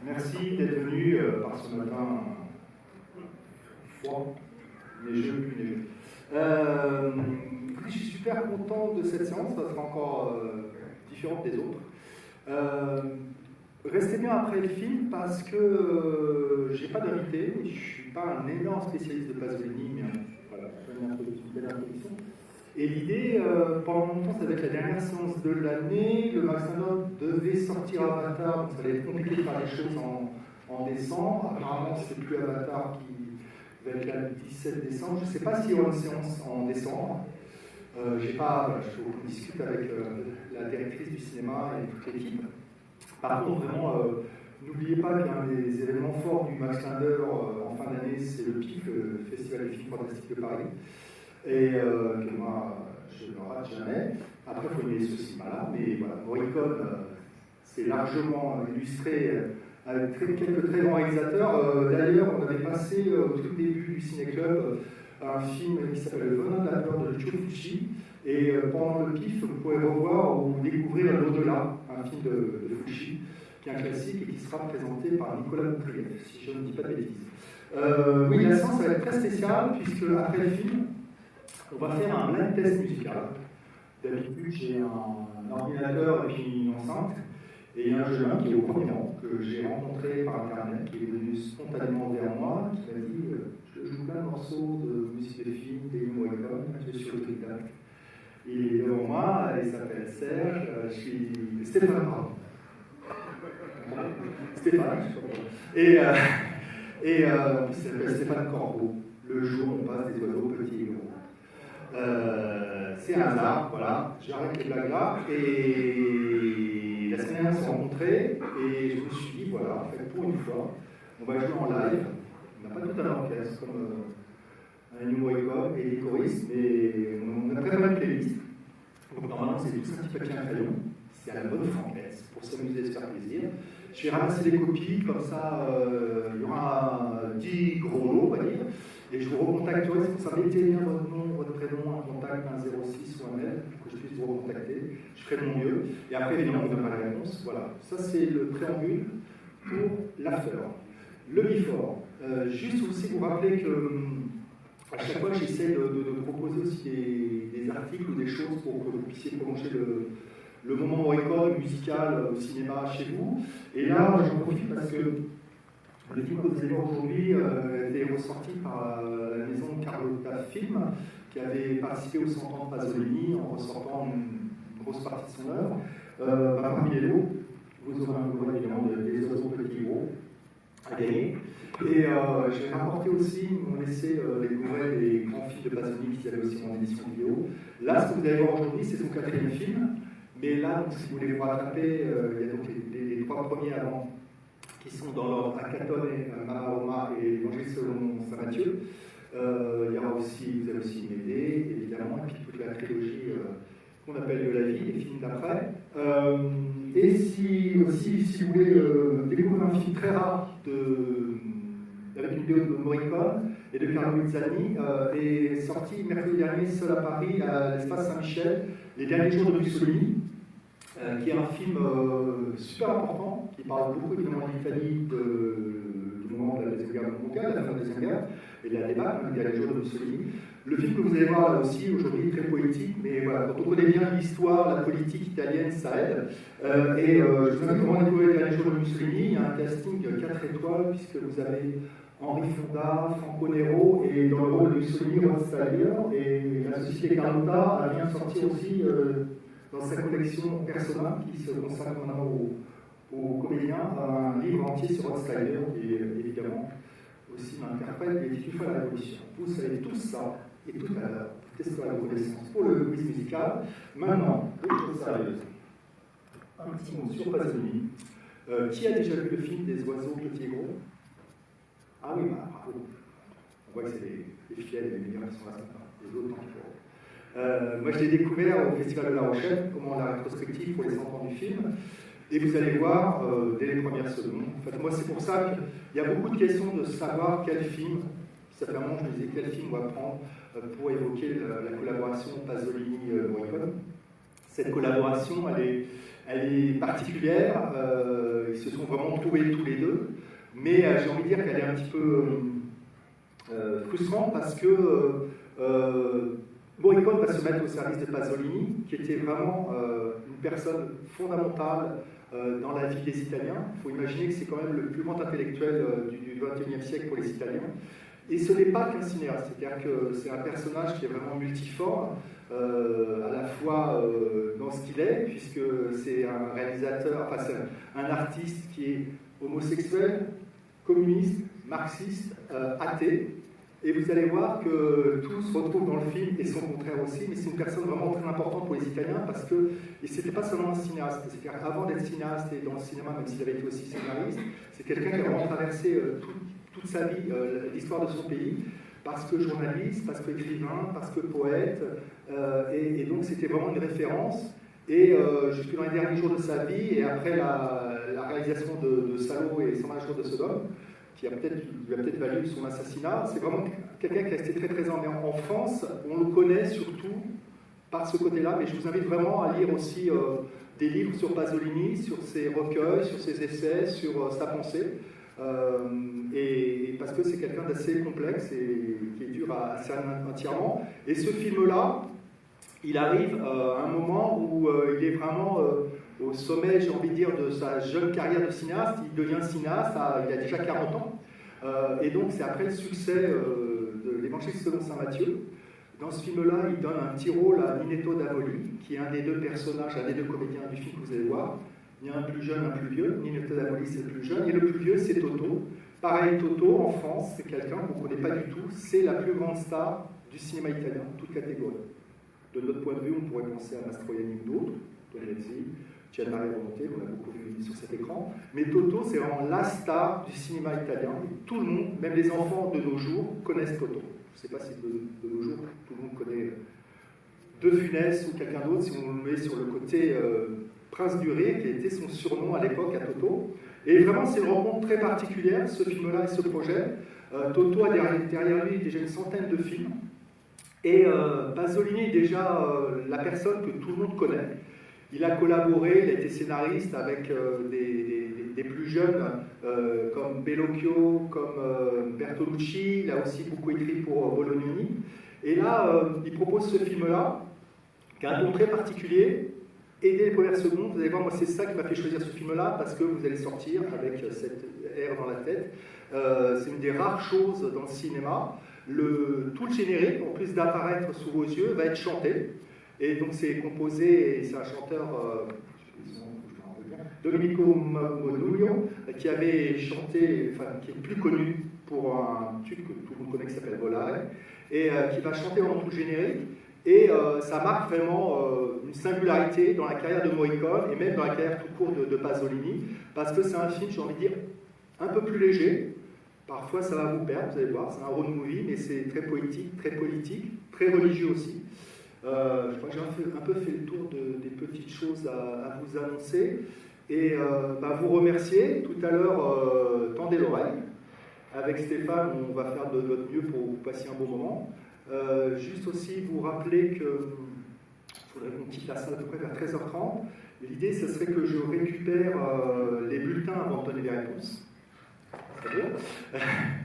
Merci d'être venu par ce matin froid, neigeux, plus neigeux. Je suis super content de cette séance, ça sera encore différente des autres. Restez bien après le film parce que j'ai pas d'invité, je suis pas un énorme spécialiste de Pasolini, mais voilà, une belle introduction. Et l'idée, pendant longtemps, ça va être la dernière séance de l'année. Le Max Landau devait sortir Avatar, donc ça allait être compliqué de faire les choses en décembre. Apparemment, c'est plus Avatar qui va être là le 17 décembre. Je ne sais pas s'il y aura une séance en décembre. Il faut qu'on discute avec la directrice du cinéma et toute l'équipe. Par contre, vraiment, n'oubliez pas qu'un des événements forts du Max Landau en fin d'année, c'est le PIF, le Festival des films fantastiques de Paris. Et que moi, je ne rate jamais. Après, il faut aimer ce cinéma-là, mais voilà, Morricone, c'est largement illustré avec quelques très grands réalisateurs. D'ailleurs, on avait passé au tout début du Ciné-Club un film qui s'appelle Le Venin de la peur de Lucio Fulci. Et pendant le PIF, vous pourrez revoir ou découvrir L'Au-delà, un film de Fulci, qui est un classique et qui sera présenté par Nicolas Boutrier, si je ne dis pas de bêtises. Oui, la séance va être très spéciale, puisque après le film, on va faire un blind test musical. D'habitude, j'ai un ordinateur et puis une enceinte. Et il y a un jeune homme qui est au premier rang, que j'ai rencontré par internet, qui est venu spontanément vers moi, qui m'a dit je joue plein de morceaux de musique de film, des Morricone, je suis autodidacte. Il est devant moi, il s'appelle Serge, je suis Stéphane, pardon. Stéphane, je sais pas pourquoi. Il s'appelle Stéphane Corbeau. Le jour où on passe des oiseaux petits et gros. C'est un hasard, voilà, j'arrête les blagues là, et la semaine dernière on s'est rencontrés, et je me suis dit, voilà, en fait, pour une fois, on va jouer en live, on n'a pas tout un orchestre comme un Morricone et des choristes, mais on a préparé une playlist, donc normalement c'est tous un petit papier à crayon, c'est à la bonne franquette, pour s'amuser et se faire plaisir. Je vais ramasser les copies, comme ça il y aura 10 gros lots, on va dire. Et je vous recontacterai, c'est pour ça, mettez bien votre nom, votre prénom, un contact, un 06 ou un mail, pour que je puisse vous recontacter. Je ferai de mon mieux. Et après, évidemment, on vous donnera la réponse. Voilà, ça c'est le préambule pour l'after. Le before. Juste aussi vous rappeler que à chaque fois, j'essaie de proposer aussi des articles ou des choses pour que vous puissiez prolonger le moment Morricone musical au cinéma chez vous. Et là, j'en profite parce que le film que vous allez voir aujourd'hui était ressorti par la maison Carlotta Film, qui avait participé au 100 ans de Pasolini en ressortant une grosse partie de son œuvre. Parmi les lots, vous aurez un Blu-ray évidemment des oiseaux petits gros à gagner. Et j'ai rapporté aussi, ils m'ont laissé les Blu-ray des grands films de Pasolini qui avaient aussi en édition vidéo. Là, ce que vous allez voir aujourd'hui, c'est son 4e film. Mais là, donc, si vous voulez vous rattraper, il y a donc les 3 premiers avant qui sont dans l'ordre Akatone, Mamaroma et l'Évangile selon Saint Matthieu. Il y aura aussi, vous avez aussi Médée, évidemment, et puis toute la trilogie qu'on appelle de la vie, les films d'après. Et si vous voulez découvrir un film très rare avec une vidéo de Morricone et de Carlo Luzzani, est sorti mercredi dernier seul à Paris, à l'espace Saint-Michel, Les derniers jours de Mussolini, qui est un film super important, qui parle beaucoup évidemment de l'Italie du moment de la Deuxième Guerre mondiale, la fin de la Deuxième Guerre, et de la débat, les derniers jours de Mussolini. Le film que vous allez voir là aussi, aujourd'hui, très poétique, mais voilà, quand on connaît bien l'histoire, la politique italienne, ça aide. Je vous invite vraiment à découvrir les derniers jours de Mussolini. Il y a un casting 4 étoiles, puisque vous avez Henri Fonda, Franco Nero, et dans le rôle de Mussolini, Rod Steiger, et la société Carlotta vient de sortir aussi dans sa collection Persona, qui se consacre maintenant aux comédiens, un livre entier sur Rod Steiger, qui est évidemment aussi l'interprète des Titufa à la Révolution. Vous savez tout ça, et tout à l'heure, testez la reconnaissance pour le quiz musical. Maintenant, autre chose sérieuse. Un petit mot sur Pasolini. Qui a déjà vu le film des oiseaux petits et gros? Ah oui, bravo. On voit que c'est les fidèles et les meilleurs qui sont là ce matin, les autres tant qu'il faut. Moi, je l'ai découvert au Festival de La Rochelle, comment la rétrospective pour les 100 ans du film. Et vous allez voir dès les premières secondes. En fait, moi, c'est pour ça qu'il y a beaucoup de questions de savoir quel film. Ça fait un moment que je me disais quel film on va prendre pour évoquer la collaboration Pasolini-Morricone. Cette collaboration, elle est particulière, ils se sont vraiment trouvés tous les deux, mais j'ai envie de dire qu'elle est un petit peu frustrante parce que Morricone va se mettre au service de Pasolini, qui était vraiment une personne fondamentale dans la vie des Italiens. Il faut imaginer que c'est quand même le plus grand intellectuel du XXIe siècle pour les Italiens. Et ce n'est pas qu'un cinéaste, c'est-à-dire que c'est un personnage qui est vraiment multiforme, à la fois dans ce qu'il est, puisque c'est un réalisateur, enfin c'est un artiste qui est homosexuel, communiste, marxiste, athée. Et vous allez voir que tout se retrouve dans le film, et son contraire aussi, mais c'est une personne vraiment très importante pour les Italiens, parce que c'était pas seulement un cinéaste, c'est-à-dire avant d'être cinéaste et dans le cinéma, même s'il avait été aussi scénariste, c'est quelqu'un qui a vraiment traversé toute sa vie, l'histoire de son pays, parce que journaliste, parce qu'écrivain, parce que poète, et donc c'était vraiment une référence. Et jusque dans les derniers jours de sa vie, et après la réalisation de Salo et 120 jours de Sodome, qui lui a peut-être valu son assassinat, c'est vraiment quelqu'un qui est resté très présent. Mais en France, on le connaît surtout par ce côté-là, mais je vous invite vraiment à lire aussi des livres sur Pasolini, sur ses recueils, sur ses essais, sur sa pensée. Et parce que c'est quelqu'un d'assez complexe et qui est dur à cerner entièrement. Et ce film-là, il arrive à un moment où il est vraiment au sommet, j'ai envie de dire, de sa jeune carrière de cinéaste. Il devient cinéaste, il a déjà 40 ans. Et donc c'est après le succès de l'Évangile selon saint Matthieu. Dans ce film-là, il donne un petit rôle à Ninetto Davoli, qui est un des deux personnages, un des deux comédiens du film que vous allez voir. Il y a un plus jeune, un plus vieux. Ninetto Davoli, c'est le plus jeune. Et le plus vieux, c'est Toto. Pareil, Toto, en France, c'est quelqu'un qu'on ne connaît pas du tout. C'est la plus grande star du cinéma italien, toute catégorie. De notre point de vue, on pourrait penser à Mastroianni ou d'autres, Togliatti, Gianmaria Volonté, qu'on a beaucoup vu sur cet écran. Mais Toto, c'est vraiment la star du cinéma italien. Et tout le monde, même les enfants de nos jours, connaissent Toto. Je ne sais pas si de nos jours, tout le monde connaît De Funès ou quelqu'un d'autre, si on le met sur le côté Prince du Rire, qui était son surnom à l'époque à Toto. Et vraiment, c'est une rencontre très particulière, ce film-là et ce projet. Toto a derrière lui déjà une centaine de films. Et Pasolini est déjà la personne que tout le monde connaît. Il a collaboré, il a été scénariste avec des plus jeunes comme Bellocchio, comme Bertolucci. Il a aussi beaucoup écrit pour Bolognini. Et là, il propose ce film-là, qui a un ton très particulier. Et dès les premières secondes, vous allez voir, moi c'est ça qui m'a fait choisir ce film-là, parce que vous allez sortir avec cette air dans la tête. C'est une des rares choses dans le cinéma. Tout le générique, en plus d'apparaître sous vos yeux, va être chanté. Et donc c'est composé, et c'est un chanteur, Domenico Modugno, qui avait chanté, enfin qui est plus connu pour un tube que tout le monde connaît qui s'appelle Volare, et qui va chanter dans tout le générique. Et ça marque vraiment une singularité dans la carrière de Morricone, et même dans la carrière tout court de Pasolini, parce que c'est un film, j'ai envie de dire, un peu plus léger. Parfois ça va vous perdre, vous allez voir, c'est un road movie, mais c'est très poétique, très politique, très religieux aussi. Je crois que j'ai un peu fait le tour des petites choses à vous annoncer. Et vous remercier. Tout à l'heure, tendez l'oreille. Avec Stéphane, on va faire de notre mieux pour vous passer un bon moment. Juste aussi vous rappeler qu'il faudrait qu'on quitte la salle à peu près vers 13h30. L'idée, ce serait que je récupère les bulletins avant de donner les réponses.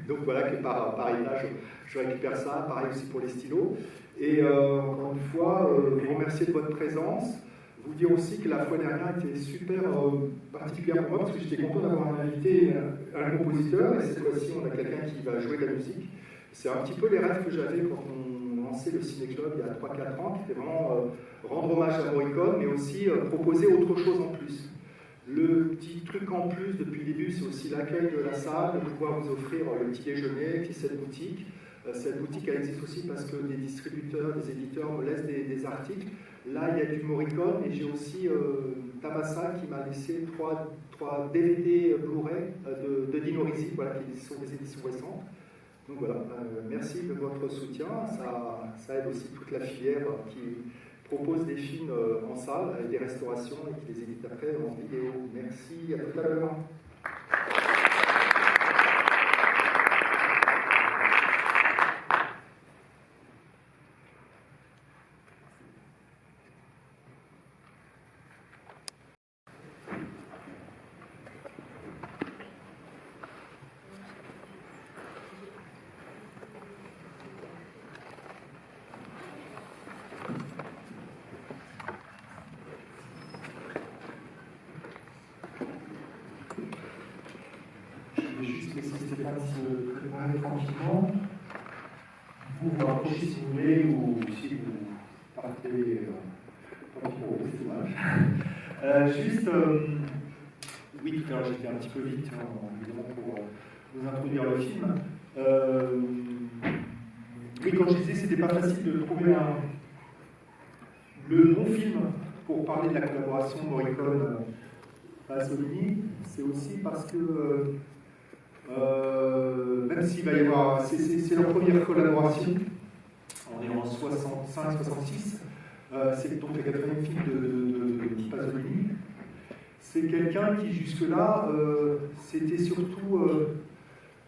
Donc voilà que par étage, je récupère ça, pareil aussi pour les stylos. Et encore une fois, vous remercier de votre présence. Vous dire aussi que la fois dernière était super particulière pour moi, parce que j'étais content d'avoir invité un compositeur, et cette fois-ci on a quelqu'un qui va jouer de la musique. C'est un petit peu les rêves que j'avais quand on lançait le Ciné-Club il y a 3-4 ans, qui était vraiment rendre hommage à Morricone, mais aussi proposer autre chose en plus. Le petit truc en plus depuis le début, c'est aussi l'accueil de la salle, de pouvoir vous offrir le petit déjeuner, qui est cette boutique. Cette boutique, elle existe aussi parce que des distributeurs, des éditeurs me laissent des articles. Là, il y a du Morricone, et j'ai aussi Tabassa qui m'a laissé 3 DVD Blu-ray de Dino Risi, voilà, qui sont des éditions récentes. Donc voilà, merci de votre soutien. Ça aide aussi toute la filière qui propose des films en salle avec des restaurations et qui les édite après en vidéo. Merci, à tout à l'heure. vais juste laisser Stéphane se préparer tranquillement. Vous vous rapprochez si vous voulez, ou si vous partez, tant pis pour vous, c'est dommage. Oui, tout à l'heure j'étais un petit peu vite, évidemment, pour vous introduire le film. Oui, comme je disais, c'était pas facile de trouver le bon film pour parler de la collaboration Morricone-Pasolini. C'est aussi parce que, même s'il va y avoir, c'est leur première collaboration, on est en 65-66, c'est donc le quatrième film de Pasolini. C'est quelqu'un qui, jusque-là, s'était surtout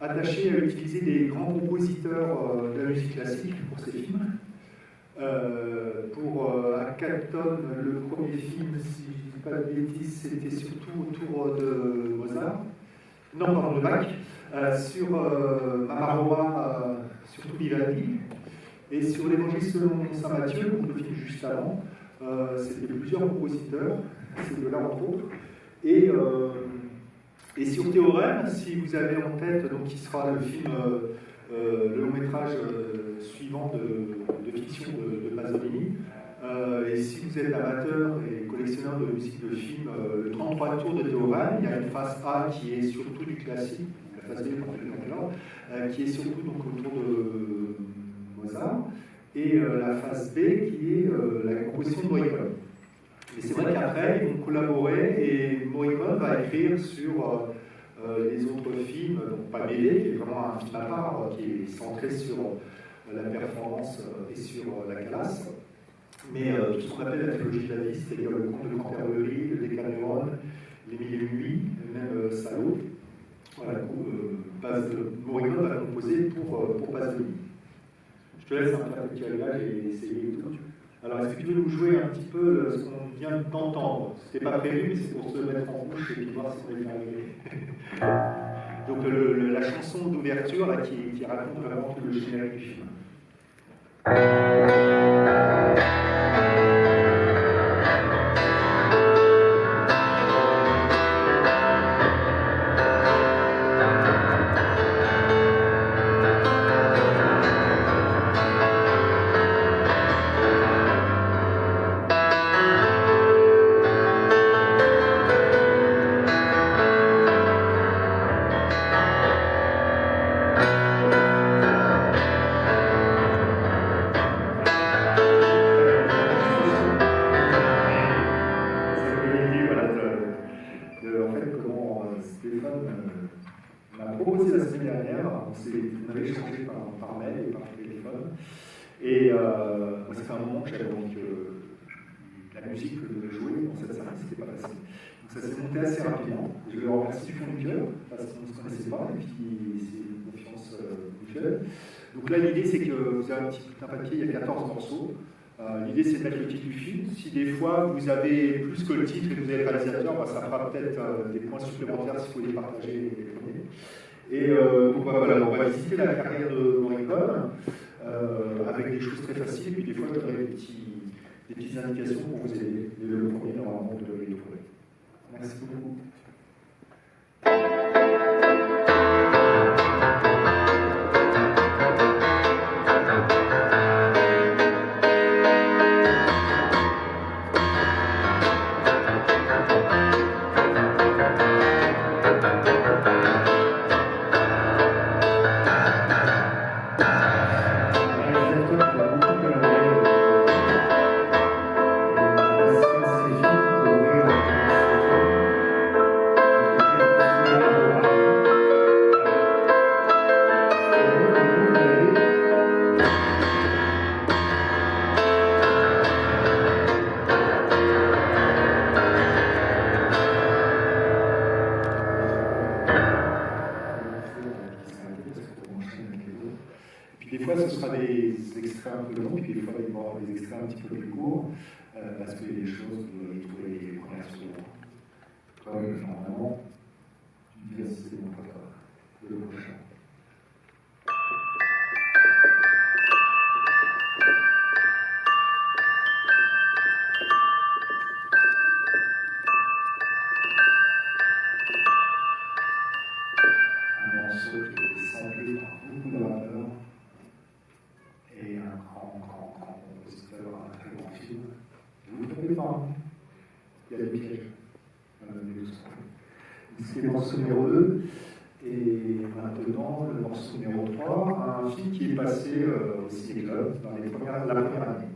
attaché à utiliser des grands compositeurs de la musique classique pour ses films. Pour Accaton, le premier film, si je ne dis pas de bêtises, c'était surtout autour de Mozart. Non, pardon, de Bach. Sur Marmorama, surtout Vivaldi. Et sur l'Évangile selon Saint Matthieu, donc le film juste avant, c'était plusieurs compositeurs, ces deux-là entre autres. Et sur Théorème, si vous avez en tête, donc qui sera le film, le long métrage suivant de fiction de Pasolini, et si vous êtes amateur et collectionneur de musique de film, le 33 tours de Théorème, il y a une phase A qui est surtout du classique, la phase B qui est surtout donc autour de Mozart, et la phase B qui est la composition de Morricone. Mais c'est vrai qu'après, ils vont collaborer et Morricone va écrire sur les autres films, donc pas Médée, qui est vraiment un film à part, qui est centré sur la performance et sur la classe. Mais tout ce qu'on appelle la trilogie de la vie, c'est-à-dire le conte de Canterbury, le Décameron, les Mille et une nuits, et même Salo. Voilà, Morricone va composer pour Pasolini. Je te laisse un petit réglage et essayer tout. Alors, est-ce que tu veux nous jouer un petit peu ce qu'on vient d'entendre? C'était pas prévu, mais c'est pour se mettre en bouche et puis voir si on va y arriver. Donc, la chanson d'ouverture qui raconte vraiment tout le générique du film. On avait échangé par mail et par téléphone. Et moi, ça fait un moment que j'avais envie que la musique de jouer dans cette scène, c'était pas facile. Donc ça s'est monté assez rapidement. Je le remercie du fond du cœur, parce qu'on ne se connaissait pas, et puis c'est une confiance mutuelle. Donc là, l'idée, c'est que vous avez un petit papier, il y a 14 morceaux. L'idée, c'est de mettre le titre du film. Si des fois, vous avez plus que le titre et que vous avez le réalisateur, ça fera peut-être des points supplémentaires s'il faut les partager et les donner. Et donc voilà, on va visiter la carrière de Morricone avec des choses très faciles, et puis des fois je donnerai des petites indications pour vous aider. Et le premier, normalement, vous devez les trouver. Merci beaucoup. Des fois, ce sera des extraits un peu longs, puis des fois, il va y avoir des extraits un petit peu plus courts, parce qu'il y a des choses que je trouvais les premières secondes. Comme, normalement, une diversité de mon prépa, le prochain. morceau qui est samplé par beaucoup de rappeurs et un grand compositeur, un très grand film. Vous ne trompez pas, hein. Il y a des pièges. C'est le morceau numéro 2. Et maintenant, le morceau numéro 3, un film qui est passé au ciné-club dans la première année.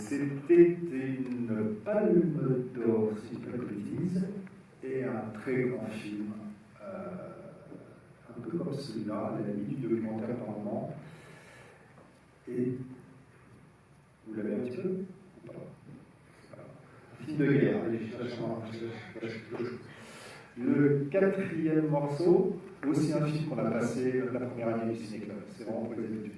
C'était une palme d'or, si je ne dis pas de bêtises, et un très grand film, un peu comme celui-là, la limite du documentaire par moment. Et vous l'avez un petit peu ou pas? Un film de guerre, allez, je cherche quelque chose. Le quatrième morceau, aussi un film qu'on a passé la première année du ciné-club. C'est vraiment pour les habitués.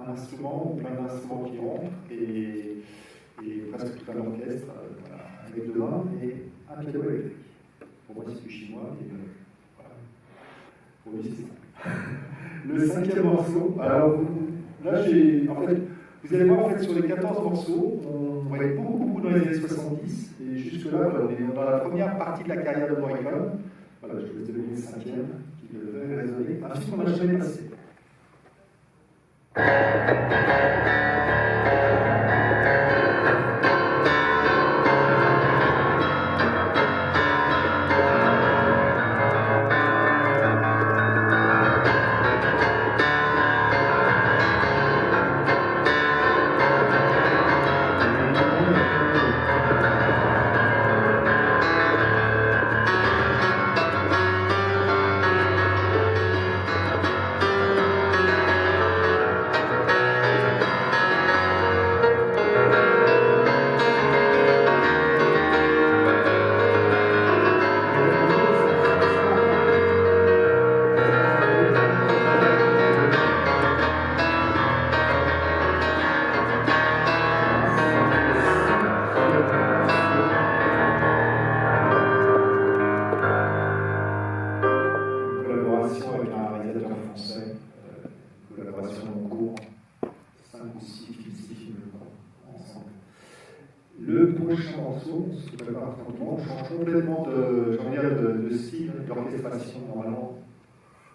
Un instrument, plein d'instruments qui rentrent, et presque tout un orchestre voilà, avec deux mains et un piano électrique. Pour moi, c'est du chinois, mais voilà. Pour lui, c'est ça. Le cinquième morceau, alors là, vous allez voir, en fait, sur les 14 morceaux, on va être beaucoup dans les années 70, et jusque-là, on est dans la première partie de la carrière de Morricone. Voilà, je vous ai donné le cinquième, qui devait résonner. Un film qu'on n'a jamais passé. Le prochain morceau, ce que je prépare tranquillement, change complètement de style d'orchestration, normalement,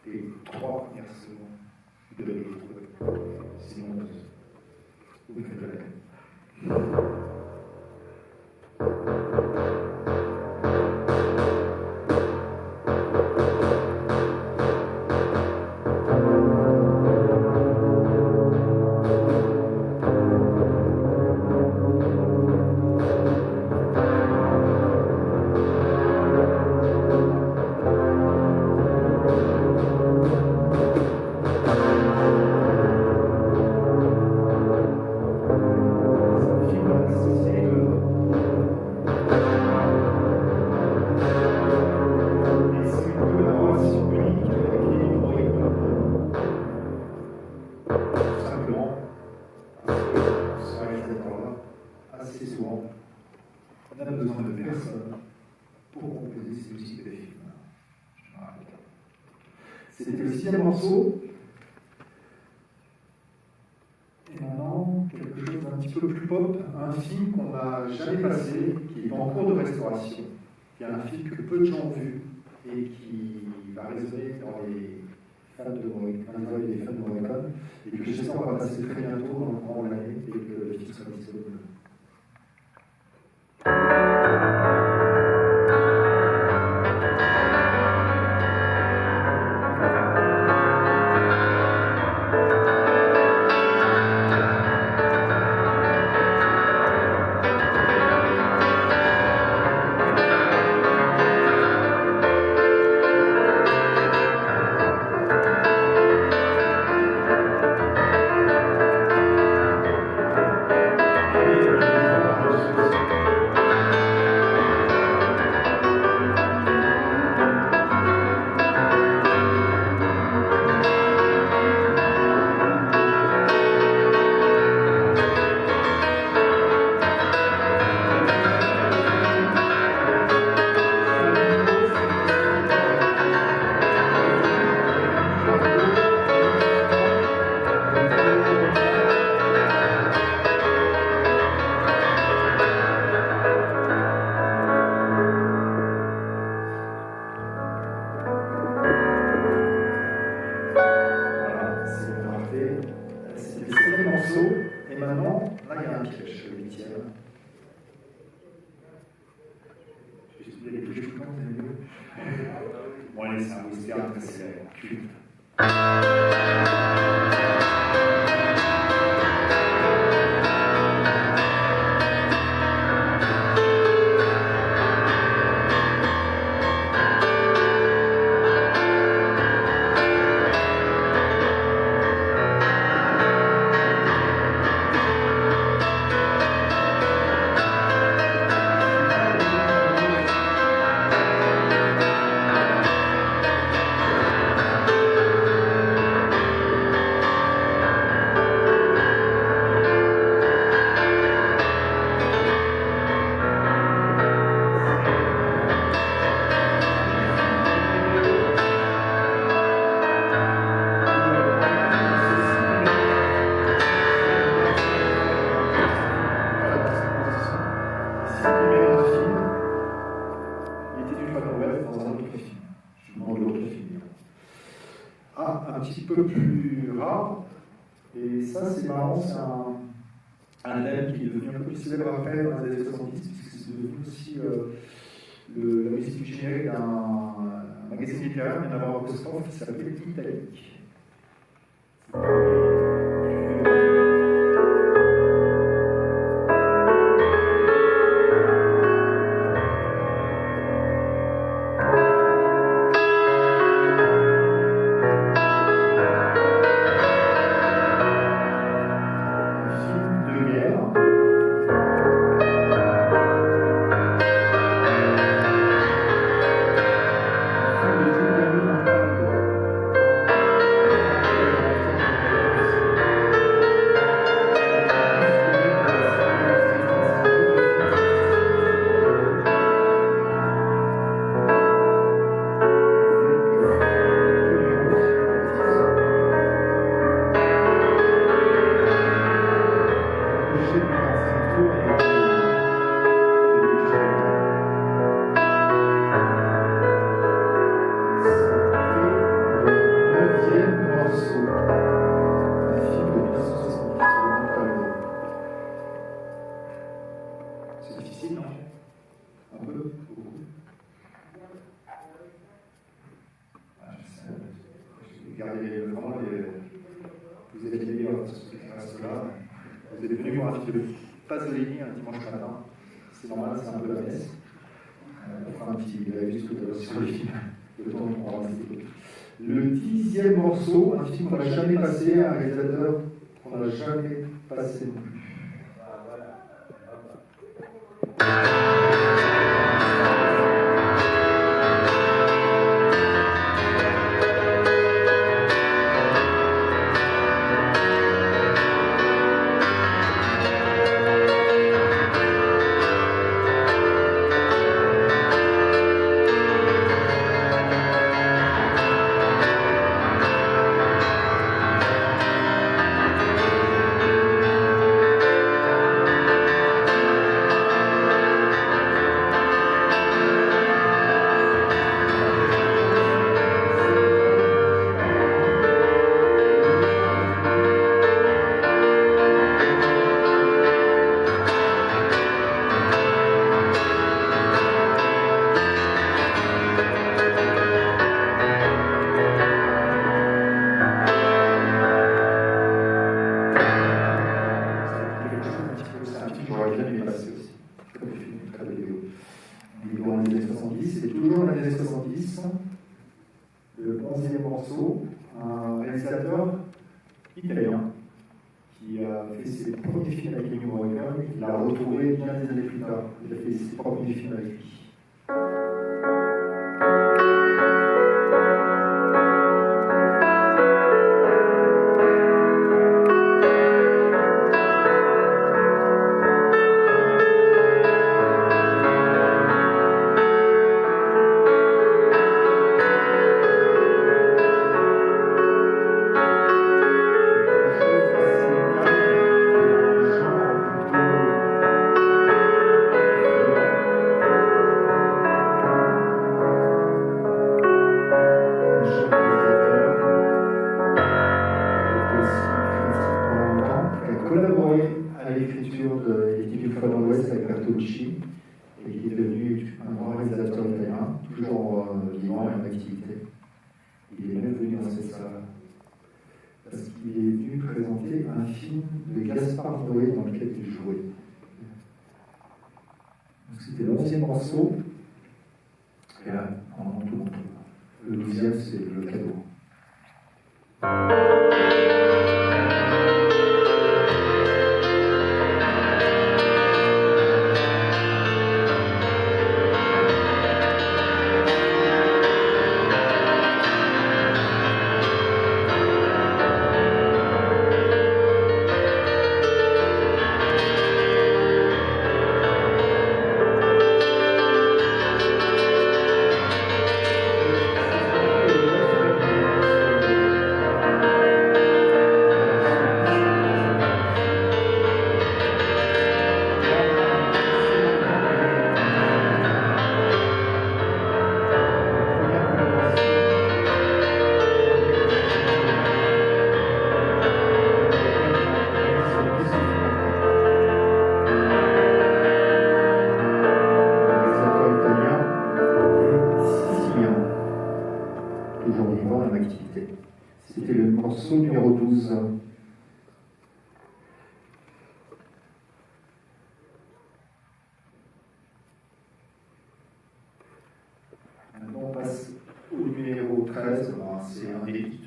les 3 premières secondes. Vous devez les trouver. Sinon, vous faites de la peine. n'a besoin de personne pour composer ses musiques de films. C'était le 6e morceau. Et maintenant, quelque chose d'un petit peu plus pop, un film qu'on n'a jamais passé, qui est en cours de restauration. Il y a un film que peu de gens ont vu et qui va résonner dans les fans de Morricone, et que j'espère qu'on va passer très bientôt dans le courant de l'année et que le film sera disponible. Et maintenant, là il y a un piège, le 8e. Je vais étudier les pièges tout le temps, vous avez vu. Bon, allez, c'est un western très célèbre, culte. Un petit peu plus rare, et ça c'est marrant, c'est un thème qui est devenu un peu plus célèbre après dans les années 70, puisque c'est devenu aussi la musique du générique d'un magazine littéraire, mais d'un apostrophe qui s'appelait Italique. Vous êtes liés à ce reste-là. Vous êtes venus voir un film de Pasolini un dimanche matin. C'est normal, c'est un peu la messe. On fera un petit juste sur le film, le temps qu'on va rester. Le 10e morceau, un film qu'on n'a jamais passé, un réalisateur qu'on n'a jamais passé non plus. c'est toujours l'année 70, le 11e morceau, un réalisateur italien qui a fait ses premiers films avec Ennio Morricone et qui l'a retrouvé bien des années plus tard. Il a fait ses premiers films avec lui. Et qui est devenu un grand réalisateur italien, toujours vivant et en activité. Il est même venu dans cette salle parce qu'il est venu présenter un film de Gaspard Noé dans lequel il jouait. C'était le 11e morceau, et là, on en tout. Le 12e, c'est le cadeau. C'était le morceau numéro 12. Maintenant, on passe au numéro 13. C'est un des titres.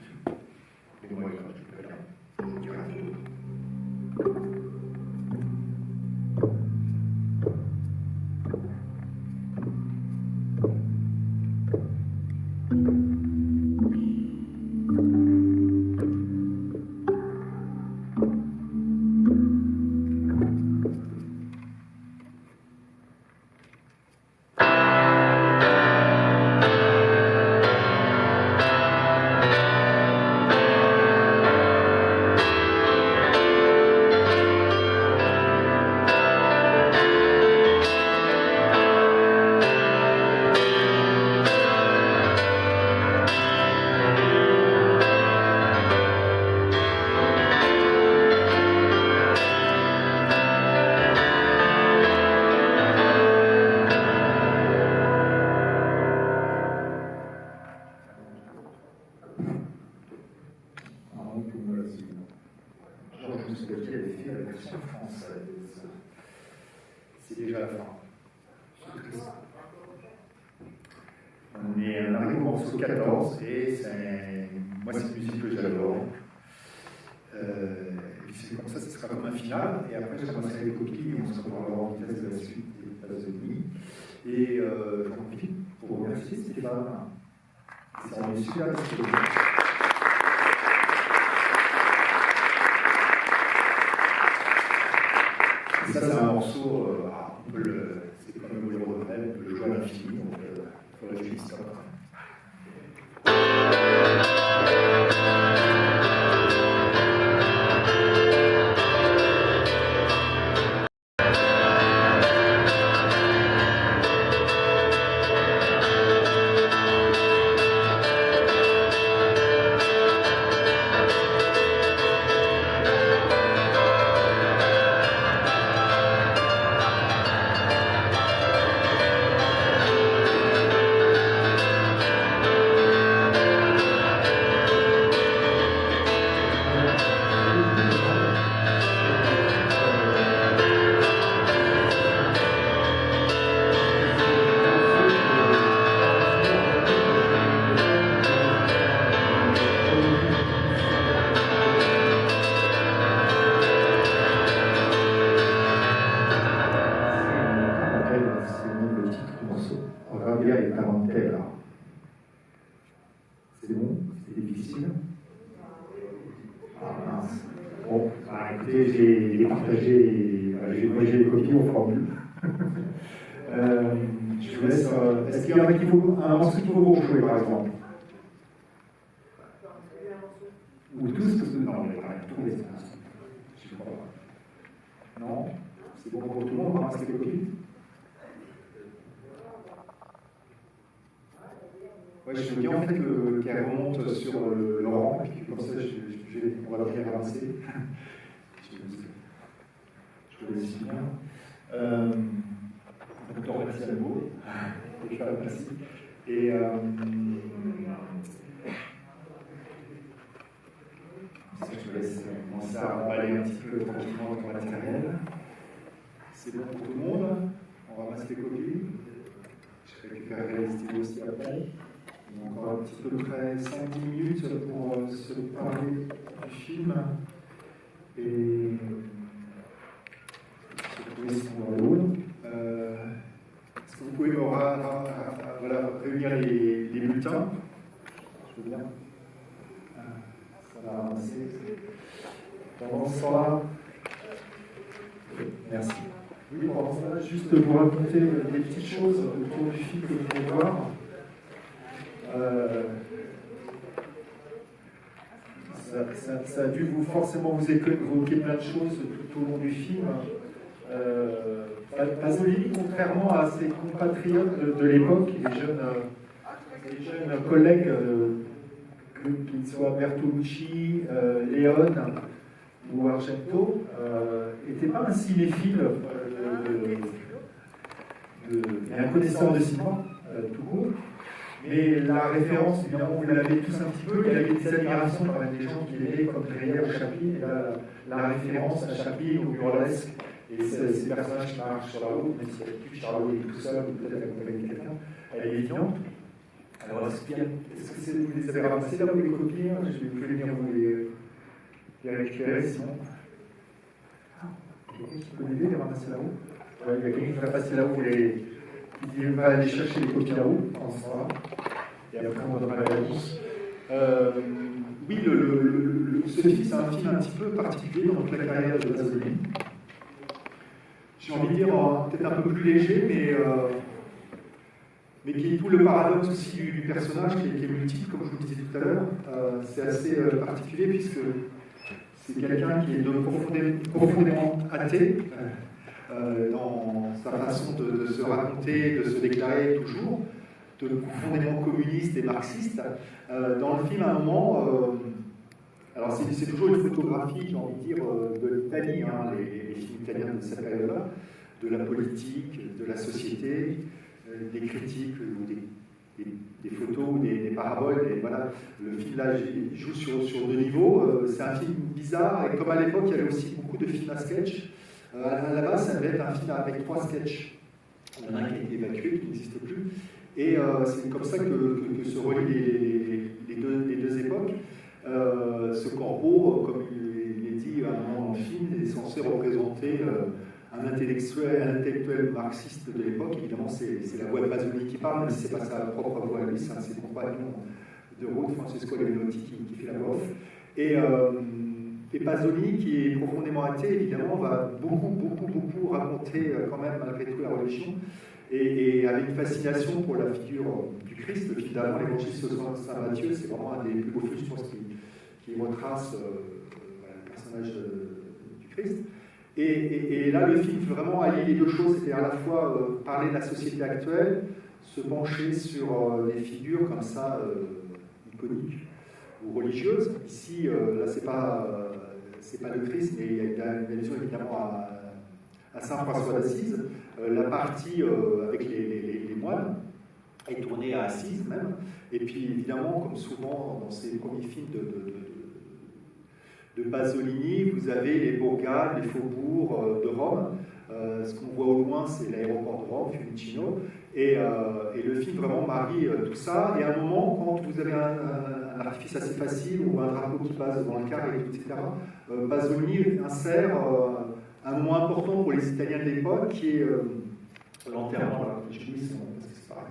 Gauthier avait fait la version française. C'est déjà la fin. On arrive au morceau 14 et moi c'est une musique que j'adore. C'est comme ça, ce sera comme un final. Et après, je commencerai les copies et on se reparlera en vitesse de la suite des phases de nuit. Et j'en profite pour remercier Stéphane. C'est un super discours. Et ça, c'est un morceau, c'est quand même le Rebelle, le jouer à l'infini, donc il faudrait que je dise ça. c'est le nom, le titre du morceau. Rabia et Tarantella. C'est bon? C'est difficile? Ah mince. Bon, bah, écoutez, j'ai partagé, j'ai corrigé les copies au formule. Je vous laisse. Est-ce qu'il y en a qui faut un morceau qu'il faut vous rejouer, par exemple? Ou tous? Parce que non, on va tous les je crois pas. Non? C'est bon pour tout le monde, on ramasse les copies? Ouais, je veux bien en fait qu'elle remonte sur le rang, et puis comme ça, on va la bien avancer. Je vous laisse bien. Donc, merci à vous. Merci. Et je vous laisse commencer à emballer un petit peu tranquillement votre matériel. C'est bon pour tout le monde. On ramasse les copies. Je récupérerai les stylos aussi après. On a encore un petit peu près 5-10 minutes pour se parler du film. Et se trouver dans le hall. Est-ce que vous pouvez réunir les bulletins? Je veux bien. Ça va avancer. Pendant ce temps-là, merci. Oui, pendant ce temps-là, juste vous raconter des petites choses autour du film que vous pouvez voir. Ça a dû forcément vous évoquer plein de choses tout au long du film. Pasolini, contrairement à ses compatriotes de l'époque, les jeunes collègues, qu'ils soient Bertolucci, Léon ou Argento, n'étaient pas un cinéphile et un connaisseur de cinéma, tout court. Mais la référence, évidemment, vous l'avez tous un petit peu, il y avait des admirations quand même des gens qui l'aimaient, comme Dreyer ou Chaplin, et la référence à Chaplin ou burlesque, et ces personnages qui marchent sur la route, même si Charlot est tout seul, ou peut-être accompagné de quelqu'un, elle est évidente. Alors, est-ce que vous les avez ramassés là, vous les copiez? Je vais venir vous les récupérer, sinon. Quelqu'un qui peut l'aider, les ramasser là-haut? Il y a quelqu'un qui va passer là-haut, il va aller chercher les copies là-haut, en ce moment. Et après, on donnera la réponse. Oui, ce film, c'est un film un petit peu particulier dans toute la carrière de Pasolini. J'ai envie de dire peut-être un peu plus léger, mais qui est tout le paradoxe aussi du personnage, qui est multiple, comme je vous le disais tout à l'heure. C'est assez particulier, puisque c'est quelqu'un qui est profondément athée, dans sa façon de se raconter, de se déclarer toujours, profondément communiste et marxiste. Dans le film, à un moment, alors c'est toujours une photographie, j'ai envie de dire, de l'Italie, hein, les films italiens de cette période-là, de la politique, de la société, des critiques, ou des photos, des paraboles, et voilà. Le film là joue sur deux niveaux. C'est un film bizarre, et comme à l'époque, il y avait aussi beaucoup de films à sketch. À la base, ça devait être un film avec 3 sketchs. Il y en a un qui a été évacué, qui n'existe plus. Et c'est comme ça que se relient les deux époques. Ce corbeau, comme il est dit à un moment dans le film, est censé représenter un intellectuel marxiste de l'époque. Évidemment, c'est la voix de Pasolini qui parle, même si ce n'est pas sa propre voix à lui, c'est un de ses compagnons de route, Francesco Leonotti, qui fait la voix off. Et Pasolini, qui est profondément athée, évidemment, va beaucoup raconter quand même, malgré tout, la religion, et avec une fascination pour la figure du Christ. Le film d'avant, l'Évangile selon saint Matthieu, c'est vraiment un des plus beaux films, je pense, qui retrace le personnage du Christ. Et là, le film vraiment allie les deux choses, c'est-à-dire à la fois parler de la société actuelle, se pencher sur les figures comme ça, iconiques ou religieuses. Ici, là, c'est pas le Christ, mais il y a une allusion évidemment à Saint François d'Assise. La partie avec les moines est tournée à Assise même. Et puis évidemment, comme souvent dans ces premiers films de Pasolini, vous avez les bourgades, les faubourgs de Rome. Ce qu'on voit au loin, c'est l'aéroport de Rome, Fiumicino. Et le film vraiment marie tout ça. Et à un moment, quand vous avez un artifice assez facile ou un drapeau qui passe devant le carré, etc., Pasolini insère un moment important pour les Italiens de l'époque, qui est l'enterrement, alors j'oublie son nom, parce que c'est pareil.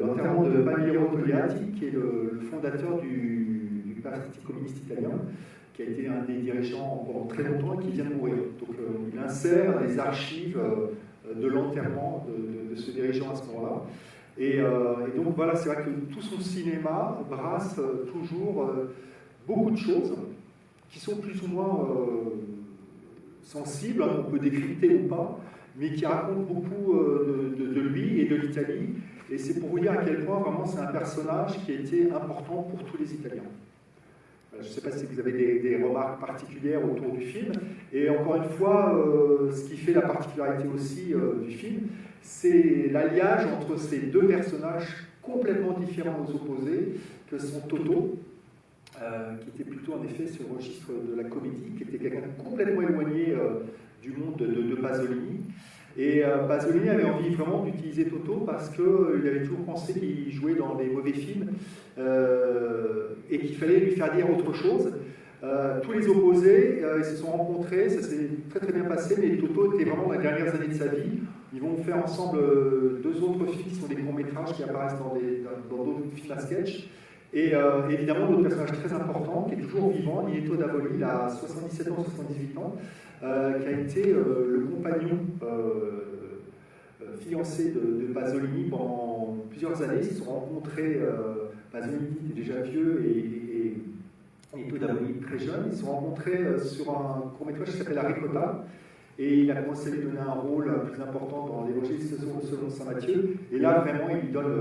L'enterrement de Palmiro Togliatti, qui est le fondateur du Parti communiste italien, qui a été un des dirigeants pendant très longtemps et qui vient de mourir. Donc il insère les archives de l'enterrement de ce dirigeant à ce moment-là. Et donc voilà, c'est vrai que tout son cinéma brasse toujours beaucoup de choses qui sont plus ou moins sensibles, hein, on peut décrypter ou pas, mais qui racontent beaucoup de lui et de l'Italie. Et c'est pour vous dire à quel point vraiment c'est un personnage qui a été important pour tous les Italiens. Je ne sais pas si vous avez des remarques particulières autour du film. Et encore une fois, ce qui fait la particularité aussi du film, c'est l'alliage entre ces deux personnages complètement différents aux opposés, que sont Toto, qui était plutôt en effet sur le registre de la comédie, qui était quelqu'un complètement éloigné du monde de Pasolini. Et Pasolini avait envie vraiment d'utiliser Toto parce qu'il avait toujours pensé qu'il jouait dans des mauvais films et qu'il fallait lui faire dire autre chose. Tous les opposés, ils se sont rencontrés, ça s'est très très bien passé, mais Toto était vraiment dans les dernières années de sa vie. Ils vont faire ensemble deux autres films qui sont des courts-métrages qui apparaissent dans d'autres films à sketch. Et évidemment, d'autres personnages très importants, qui est toujours vivant, Nieto Davoli, il a 77 ans, 78 ans, qui a été le compagnon fiancé de Pasolini pendant plusieurs années. Ils se sont rencontrés, Pasolini était déjà vieux et Nieto Davoli très jeune. Ils se sont rencontrés sur un court-métrage qui s'appelle La Ricotta. Et il a commencé à lui donner un rôle plus important dans les registres selon Saint-Mathieu. Et là, vraiment, il lui donne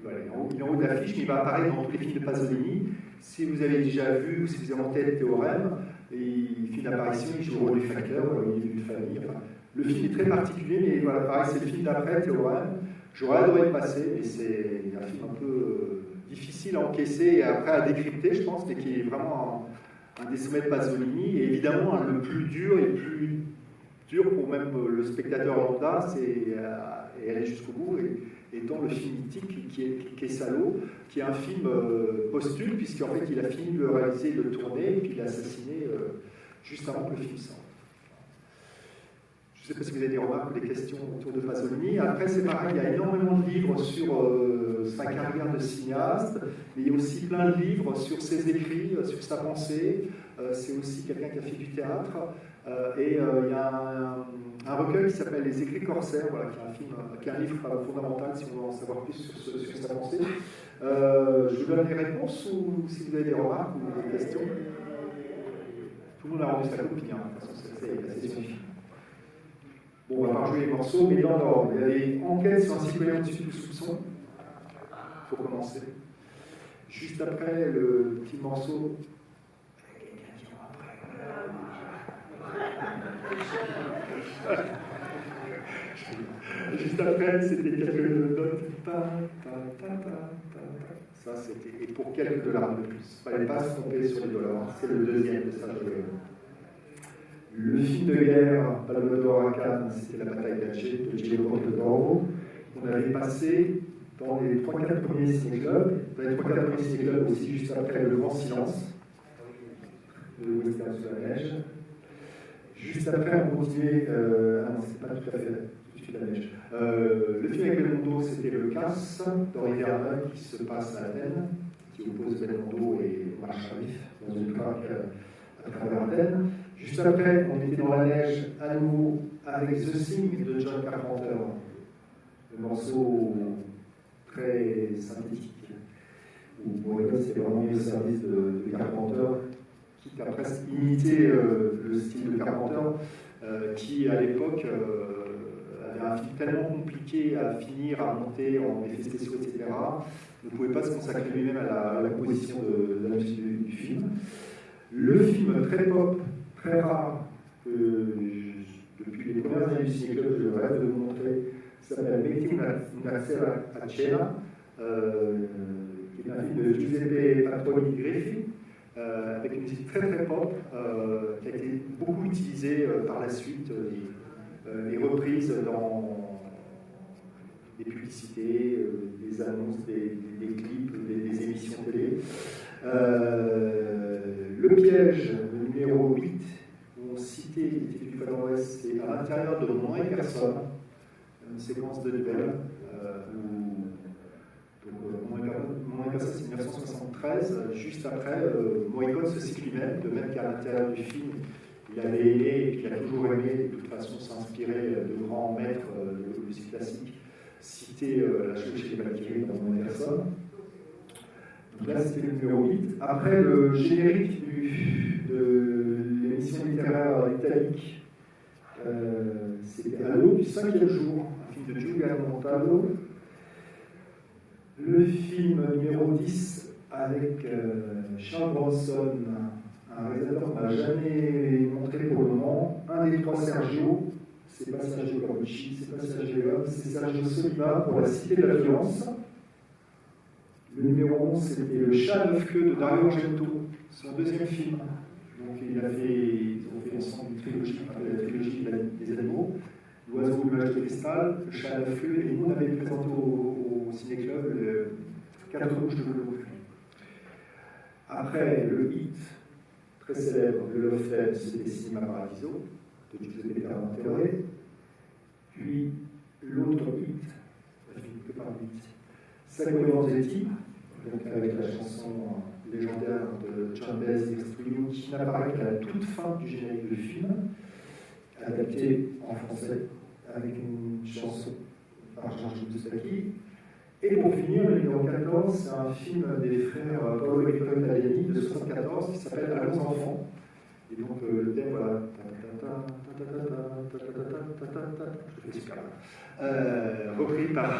voilà, il est en haut de l'affiche, mais il va apparaître dans tous les films de Pasolini. Si vous avez déjà vu, ou si vous avez en tête Théorème, il fait une apparition, il joue le rôle du facteur, il est d'une famille. Enfin, le film est très particulier, mais voilà, pareil, c'est le film d'après, Théorème. J'aurais adoré le passer, mais c'est un film un peu difficile à encaisser et après à décrypter, je pense, mais qui est vraiment un des sommets de Pasolini. Et évidemment, le plus dur et le plus dur pour même le spectateur lambda, c'est aller jusqu'au bout. Étant le film mythique qui est Salo, qui est un film posthume, puisqu'en fait il a fini de le réaliser, de le tourner, et puis il l'a assassiné juste avant que le film sorte. Je ne sais pas si vous avez des remarques ou des questions autour de Pasolini. Après, c'est pareil, il y a énormément de livres sur sa carrière de cinéaste, mais il y a aussi plein de livres sur ses écrits, sur sa pensée. C'est aussi quelqu'un qui a fait du théâtre. Et il y a un recueil qui s'appelle Les Écrits corsaires, voilà, qui est un livre fondamental si on veut en savoir plus sur sa pensée. Je vous donne les réponses ou si vous avez des remarques ou des questions. Tout le monde a rendu sa copie, hein. De toute façon, c'est suffisant. Bon, on va pas jouer les morceaux, mais dans l'ordre. Il y avait Enquête sur un citoyen au-dessus du soupçon. Il faut commencer. Juste après le petit morceau. Juste après, c'était quelques notes. Ça, c'était. Et pour quelques dollars de plus. Il ne fallait pas se tromper sur les dollars. C'est le deuxième de ça. Le film de guerre, Palme d'Or à Cannes, c'était la bataille d'Alger, de Diego Portodoro. On avait passé dans les 3-4 premiers ciné-clubs, dans les 3-4 premiers ciné-clubs aussi, juste après Le Grand Silence, de Western sous la neige. Juste après, on continuait. Ah non, c'est pas tout à fait tout de suite la neige. Le film avec Belmondo, c'était Le Casse, d'Henri Verneuil, qui se passe à Athènes, qui oppose Belmondo et Omar Sharif dans une traque à travers Athènes. Juste après, on était dans la neige à nouveau avec The Thing de John Carpenter, le morceau très synthétique, où Morricone s'est vraiment mis au service de Carpenter, qui a presque imité le style de Carpenter, qui à l'époque avait un film tellement compliqué à finir, à monter en effets spéciaux, etc., ne pouvait pas se consacrer lui-même à la composition de la musique du film. Le film très pop, très rare, que depuis les premières années du ciné-club, je rêve de vous montrer, s'appelle Metti una sera a cena, qui est un film de Giuseppe Patroni Griffi, avec une musique très très pop, qui a été beaucoup utilisée par la suite, les reprises dans des publicités, des annonces, des clips, des émissions télé. Le piège, le numéro 8, où on citait l'Été du Far West, c'est à l'intérieur de moins personne. une séquence de duel où Mon Écossais, c'est 1973, juste après, Morricone se cite lui-même, de même qu'à l'intérieur du film, il avait aimé et qu'il a toujours aimé, de toute façon, s'inspirer de grands maîtres de musique classique, citer la chevauchée des Valkyries dans Mon Anderson. Donc là, c'était le numéro 8. Après, le générique de l'émission littéraire italique, c'était Allo du 5e jour, un film de Giuliano Montaldo. Le film numéro 10 avec Charles Bronson, un réalisateur qu'on n'a jamais montré pour le moment, un des trois Sergio, c'est pas Sergio Corbucci, c'est pas Sergio Leone, c'est Sergio Soliva pour La Cité de la Violence. Le numéro 11, c'était Le Chat à 9 queues de Dario Argento, son deuxième film. Donc ils ont fait ensemble une trilogie, la trilogie des animaux. L'oiseau du nuage de cristal, Le Chat à 9 queues, et nous on avait présenté au Ciné-Club le 4 rouges de velours. Après, le hit très célèbre de Love Theme, c'était Cinema Paradiso, de Giuseppe Tornatore. Puis l'autre hit, que par le hit, Sacco Vanzetti, donc avec la chanson légendaire de John Baez Trio, qui n'apparaît qu'à la toute fin du générique du film, adapté en français avec une chanson par Georges Moustaki. Et pour finir, le numéro 14, c'est un film des frères Paolo et Claude Talleni de 1974 qui s'appelle Allons enfants. Et donc le thème, voilà, je fais super bien, repris par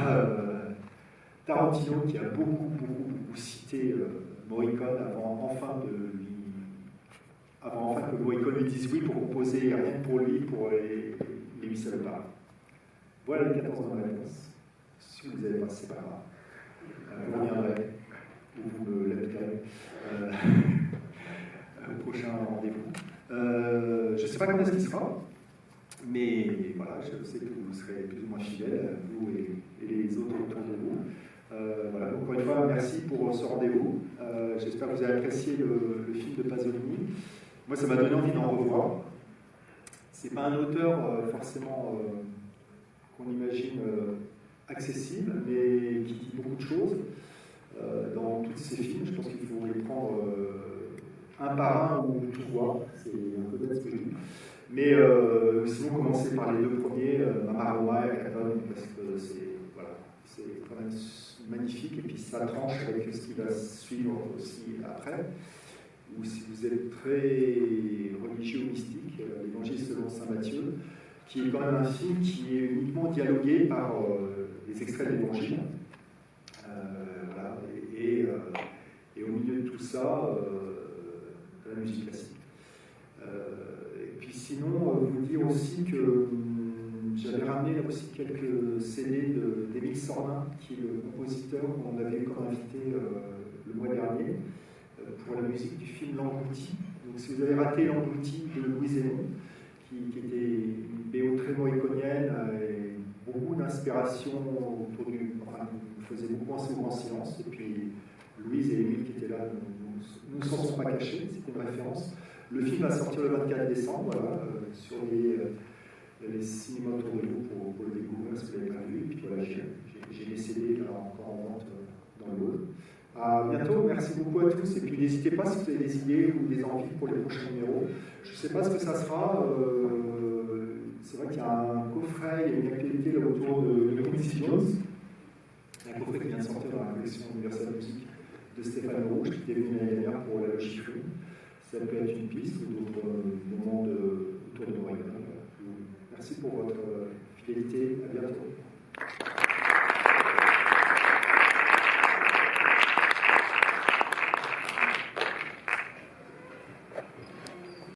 Tarantino qui a beaucoup cité Morricone avant enfin que Morricone lui dise oui pour composer rien que pour lui, pour les 8 salopards. Voilà les 14 ans de réponse. Si vous les avez pas, c'est pas grave. Vous reviendrez, ou vous me l'appliquerez au prochain rendez-vous. Je ne sais pas quand est-ce qu'il sera, mais voilà, je sais que vous serez plus ou moins fidèles, vous et les autres autour de vous. Voilà, donc encore une fois, merci pour ce rendez-vous. J'espère que vous avez apprécié le film de Pasolini. Moi, ça m'a donné envie d'en revoir. C'est pas un auteur forcément qu'on imagine accessible, mais qui dit beaucoup de choses dans tous ces films. Je pense qu'il faut les prendre un par un ou tout voir. C'est un peu bête ce que je dis. Mais sinon, commencer par les deux premiers, Mama Roma et Capone, parce que c'est quand même magnifique, et puis ça tranche avec ce qui va suivre aussi après. Ou si vous êtes très religieux ou mystique, l'Évangile selon saint Matthieu, qui est quand même un film qui est uniquement dialogué par des extraits de l'Évangile. Voilà, et au milieu de tout ça, de la musique classique. Et puis sinon, vous dire aussi que j'avais ramené aussi quelques CD d'Émile Sornin, qui est le compositeur qu'on avait eu comme invité le mois dernier, pour la musique du film L'Englouti. Donc si vous avez raté L'Englouti de Louis Zénon, qui était une BO très morriconienne et beaucoup d'inspiration autour du... Enfin, nous faisait beaucoup penser au grand silence. Et puis Louise et Émile qui étaient là nous ne s'en sont pas cachés, c'était une référence. Le film va sortir le 24 décembre, voilà, sur les cinémas autour de vous pour le découvrir si vous l'avez pas vu. Et puis voilà, j'ai les CD là, encore en vente dans le lot. À bientôt, merci beaucoup à tous. Et puis n'hésitez pas si vous avez des idées ou des envies pour les prochains numéros. Je ne sais pas ce que ça sera. C'est vrai qu'il y a un coffret, il y a une actualité là, autour de Quincy Jones. Un coffret qui vient de sortir dans la collection Universal Music de Stéphane Rouge, qui était venu l'année dernière pour la Logie Free. Ça peut être une piste ou d'autres moments autour de Morricone. Merci pour votre fidélité. À bientôt.